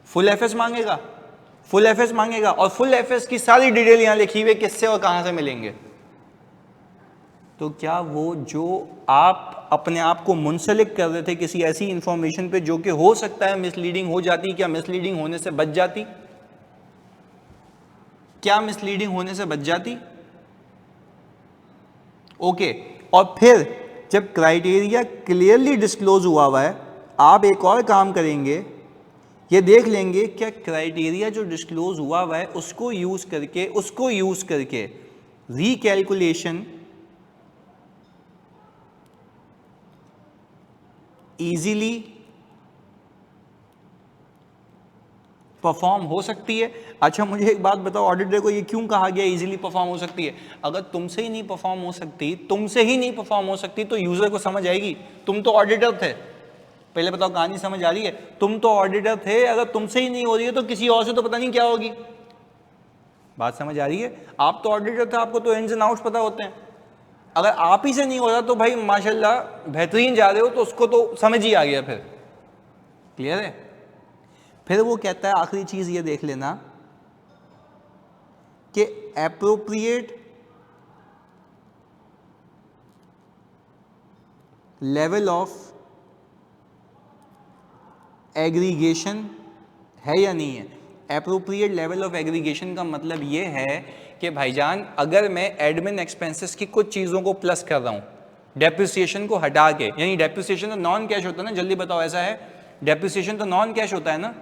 फुल एफएस मांगेगा, फुल एफएस मांगेगा। और फुल एफएस की सारी डिटेल यहां लिखी हुई, किससे और कहां से मिलेंगे। तो क्या वो जो आप अपने आप को मुंसलिक कर रहे थे किसी ऐसी इंफॉर्मेशन पे जो कि हो सकता है मिसलीडिंग हो जाती, क्या मिसलीडिंग होने से बच जाती? क्या मिसलीडिंग होने से बच जाती? ओके। और फिर जब क्राइटेरिया क्लियरली डिस्क्लोज हुआ है, आप एक और काम करेंगे, ये देख लेंगे क्या क्राइटेरिया जो डिस्क्लोज हुआ है उसको यूज करके रिकैलकुलेशन इजीली परफॉर्म हो सकती है। अच्छा मुझे एक बात बताओ, ऑडिटर को ये क्यों कहा गया इजीली परफॉर्म हो सकती है? अगर तुमसे ही नहीं परफॉर्म हो सकती तो यूजर को समझ आएगी? तुम तो ऑडिटर थे, पहले बताओ कहानी समझ आ रही है? तुम तो ऑडिटर थे, अगर तुमसे ही नहीं हो रही है तो किसी और से तो पता नहीं क्या होगी। बात समझ आ रही है? आप तो ऑडिटर थे, आपको तो इन्स एंड आउट्स पता होते हैं। अगर आप ही से नहीं हो रहा तो भाई माशाल्लाह बेहतरीन जा रहे हो, तो उसको तो समझ ही आ गया। फिर क्लियर है? फिर वो कहता है आखिरी चीज ये देख लेना कि एप्रोप्रिएट लेवल ऑफ एग्रीगेशन है या नहीं है। एप्रोप्रिएट लेवल ऑफ एग्रीगेशन का मतलब ये है कि भाईजान अगर मैं एडमिन एक्सपेंसेस की कुछ चीज़ों को प्लस कर रहा हूँ डेप्रिसिएशन को हटा के, यानी डेप्रिसिएशन तो नॉन कैश होता है ना, जल्दी बताओ ऐसा है? डेप्रिसिएशन तो नॉन कैश होता है ना,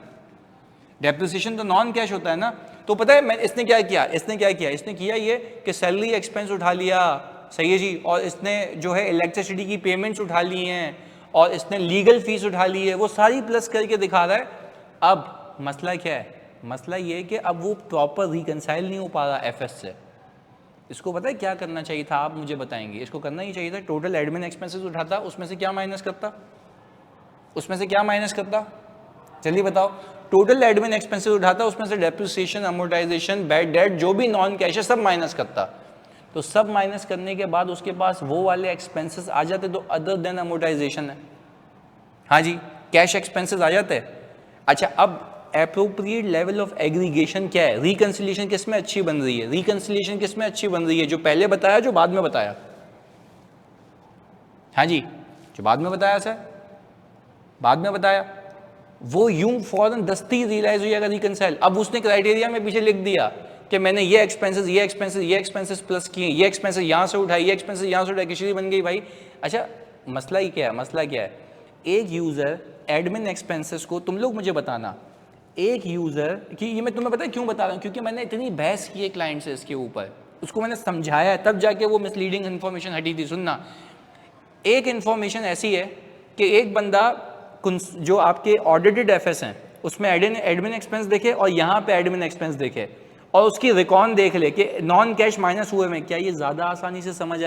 डेप्रिसिएशन तो नॉन कैश होता है ना। तो पता है इसने क्या किया, इसने किया ये कि सैलरी एक्सपेंस उठा लिया, सही है जी, और इसने जो है इलेक्ट्रिसिटी की पेमेंट्स उठा ली हैं, और इसने लीगल फीस उठा ली है, वो सारी प्लस करके दिखा रहा है। अब मसला क्या है, मसला ये है कि अब वो प्रॉपर रिकंसाइल नहीं हो पा रहा एफएस से। इसको पता है क्या करना चाहिए था, आप मुझे बताएंगे। इसको करना ही चाहिए था टोटल एडमिन एक्सपेंसेस उठाता, उसमें से क्या माइनस करता, जल्दी बताओ। टोटल एडमिन एक्सपेंसेस उठाता, उसमें से डेप्रिसिएशन, अमोर्टाइजेशन, बैड डेट, जो भी नॉन कैश है सब माइनस करता। तो सब माइनस करने के बाद उसके पास वो वाले एक्सपेंसेस आ जाते तो अदर देन अमोर्टाइजेशन है, हाँ जी, कैश एक्सपेंसेस आ जाते हैं। अच्छा, अब एप्रोप्रिएट लेवल ऑफ एग्रीगेशन क्या है, रिकंसिलिएशन किस में अच्छी बन रही है, जो पहले बताया, जो बाद में बताया, हाँ जी, जो बाद में बताया सर, बाद में बताया, वो यूं फौरन दस्ती रियलाइज हो जाएगा रिकंसाइल। अब उसने क्राइटेरिया में पीछे लिख दिया कि मैंने ये एक्सपेंसेस प्लस किए, ये एक्सपेंसेस यहाँ से उठाए, ये एक्सपेंसेस यहाँ से उठाए, खिचड़ी बन गई भाई। अच्छा, मसला ही क्या है, एक यूजर एडमिन एक्सपेंसेस को, तुम लोग मुझे बताना, एक यूजर कि ये मैं तुम्हें पता है क्यों बता रहा हूँ, क्योंकि मैंने इतनी बहस की है क्लाइंट से इसके ऊपर, उसको मैंने समझाया है, तब जाके वो मिसलीडिंग इन्फॉर्मेशन हटी थी। सुनना, एक इन्फॉर्मेशन ऐसी है कि एक बंदा जो आपके ऑडिटेड एफएस हैं उसमें एडमिन एक्सपेंस देखे और यहाँ पे एडमिन एक्सपेंस देखे और उसकी रिकॉर्ड देख ले कि नॉन कैश माइनस हुए में, क्या ये ज़्यादा आसानी से समझ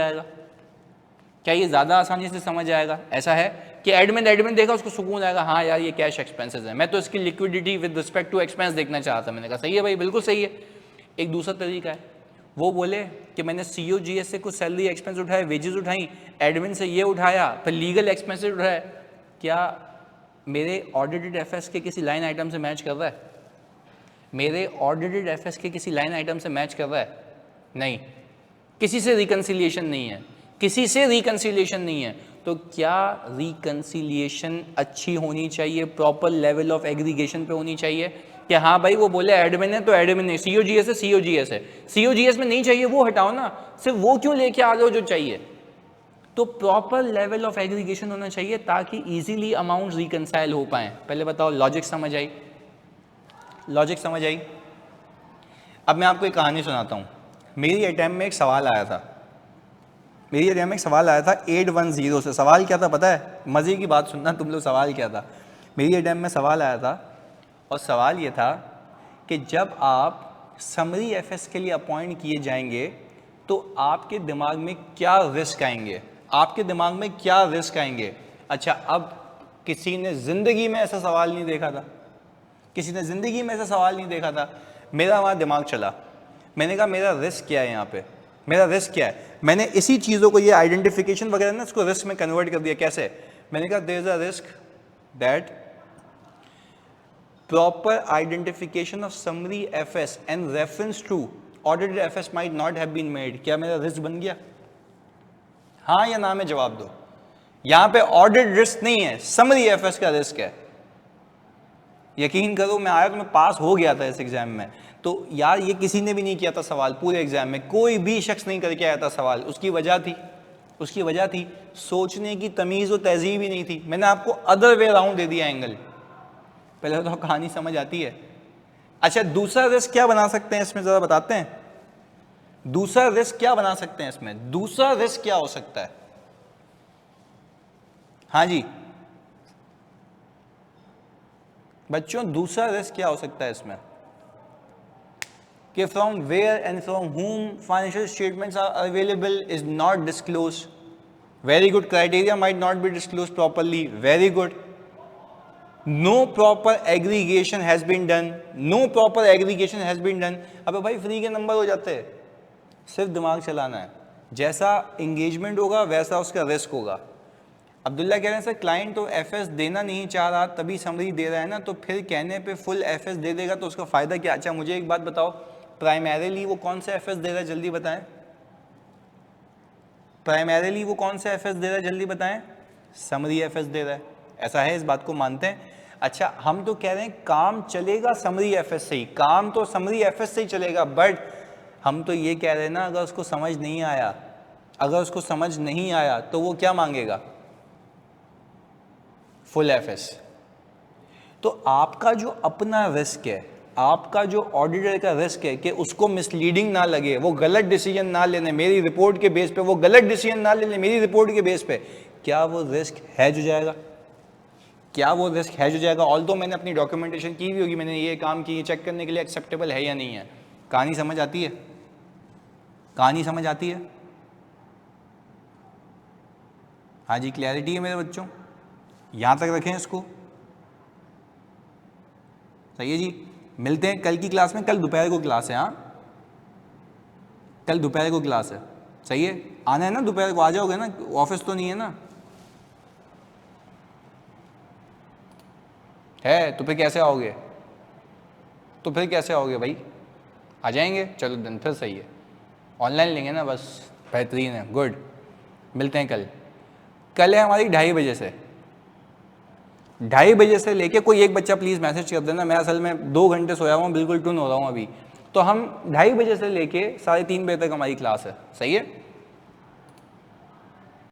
आएगा? ऐसा है कि एडमिन देखा, उसको सुकून आएगा, हाँ यार ये कैश एक्सपेंसेस है, मैं तो इसकी liquidity with respect to expense देखना चाहता। मैंने कहा सही है भाई, बिल्कुल सही है। एक दूसरा तरीका है, वो बोले कि मैंने COGS से कुछ सैलरी एक्सपेंस उठाए, वेजेस उठाई, एडमिन से ये उठाया, फिर लीगल एक्सपेंसेस उठाए, क्या मेरे ऑडिटेड एफएस के किसी लाइन आइटम से मैच कर रहा है? नहीं, किसी से रिकंसिलिएशन नहीं है। तो क्या रिकंसिलिएशन अच्छी होनी चाहिए, प्रॉपर लेवल ऑफ एग्रीगेशन पे होनी चाहिए कि हाँ भाई वो बोले एडमिन है तो एडमिन है, COGS है, COGS में नहीं चाहिए वो हटाओ ना, सिर्फ वो क्यों लेके आ रहे हो जो चाहिए। तो प्रॉपर लेवल ऑफ एग्रीगेशन होना चाहिए ताकि इजीली अमाउंट रिकंसाइल हो पाए। पहले बताओ, लॉजिक समझ आई? अब मैं आपको एक कहानी सुनाता हूँ। मेरी अटेम्प्ट में एक सवाल आया था 810 से। सवाल क्या था पता है? मज़े की बात सुनना तुम लोग, सवाल क्या था? मेरी अटेम्प्ट में सवाल आया था और सवाल ये था कि जब आप समरी एफएस के लिए अपॉइंट किए जाएंगे तो आपके दिमाग में क्या रिस्क आएंगे? अच्छा, अब किसी ने ज़िंदगी में ऐसा सवाल नहीं देखा था, मेरा वहाँ दिमाग चला। मैंने कहा मेरा रिस्क क्या है यहाँ पे, मैंने इसी चीज़ों को, ये आइडेंटिफिकेशन वगैरह ना, इसको रिस्क में कन्वर्ट कर दिया। कैसे? मैंने कहा there is a risk that proper identification of summary FS and reference to audited FS might not have been made. क्या मेरा रिस्क बन गया? हाँ या ना में जवाब दो। यहां पे ऑडिट रिस्क नहीं है, समरी एफएस का रिस्क है। यकीन करो, मैं आया तो मैं पास हो गया था इस एग्जाम में। तो यार ये किसी ने भी नहीं किया था सवाल, पूरे एग्जाम में कोई भी शख्स नहीं करके आया था सवाल। उसकी वजह थी सोचने की तमीज़ और तहजीब ही नहीं थी। मैंने आपको अदर वे राउंड दे दिया एंगल। पहले तो कहानी समझ आती है। अच्छा, दूसरा रिस्क क्या बना सकते हैं इसमें, ज़रा बताते हैं। दूसरा रिस्क क्या बना सकते हैं इसमें? दूसरा रिस्क क्या हो सकता है? हाँ जी बच्चों, दूसरा रिस्क क्या हो सकता है इसमें? कि from where and from whom financial statements are available is not disclose. Very good. Criteria might not be disclose properly. Very good. No proper aggregation has been done. अबे भाई फ्री के नंबर हो जाते हैं, सिर्फ दिमाग चलाना है। जैसा इंगेजमेंट होगा वैसा उसका रिस्क होगा। अब्दुल्ला कह रहे हैं सर क्लाइंट तो एफएस देना नहीं चाह रहा, तभी समरी दे रहा है ना, तो फिर कहने पे फुल एफएस दे देगा तो उसका फ़ायदा क्या? अच्छा मुझे एक बात बताओ, प्राइमरीली वो कौन सा एफएस दे रहा है, जल्दी बताएं। जल्दी बताएं। समरी एफएस दे रहा है, ऐसा है, इस बात को मानते हैं। अच्छा, हम तो कह रहे हैं काम चलेगा समरी एफएस से ही, काम तो समरी एफएस से ही चलेगा, बट हम तो ये कह रहे हैं ना, अगर उसको समझ नहीं आया तो वो क्या मांगेगा? Full FS. तो आपका जो अपना रिस्क है, आपका जो ऑडिटर का रिस्क है कि उसको मिसलीडिंग ना लगे, वो गलत डिसीजन ना लेने मेरी रिपोर्ट के बेस पे, वो गलत डिसीजन ना लेने मेरी रिपोर्ट के बेस पे, क्या वो रिस्क हैज हो जाएगा? क्या वो रिस्क हैज हो जाएगा? ऑल्दो मैंने अपनी डॉक्यूमेंटेशन की भी होगी, मैंने ये काम की, चेक करने के लिए एक्सेप्टेबल है या नहीं है। कहानी समझ आती है? कहानी समझ आती है? हाँ जी, क्लैरिटी है मेरे बच्चों? यहाँ तक रखें इसको, सही है जी। मिलते हैं कल की क्लास में, कल दोपहर को क्लास है। हाँ, कल दोपहर को क्लास है, सही है? आना है ना दोपहर को? आ जाओगे ना? ऑफिस तो नहीं है ना? है तो फिर कैसे आओगे? तो फिर कैसे आओगे भाई? आ जाएंगे, चलो दिन फिर सही है, ऑनलाइन लेंगे ना बस, बेहतरीन है, गुड। मिलते हैं कल। कल है हमारी 2:30 बजे से, 2:30 बजे से लेके, कोई एक बच्चा प्लीज़ मैसेज कर देना, मैं असल में 2 घंटे सोया हुआ हूँ, बिल्कुल टुन हो रहा हूँ अभी। तो हम 2:30 बजे से लेके 3:30 बजे तक हमारी क्लास है, सही है?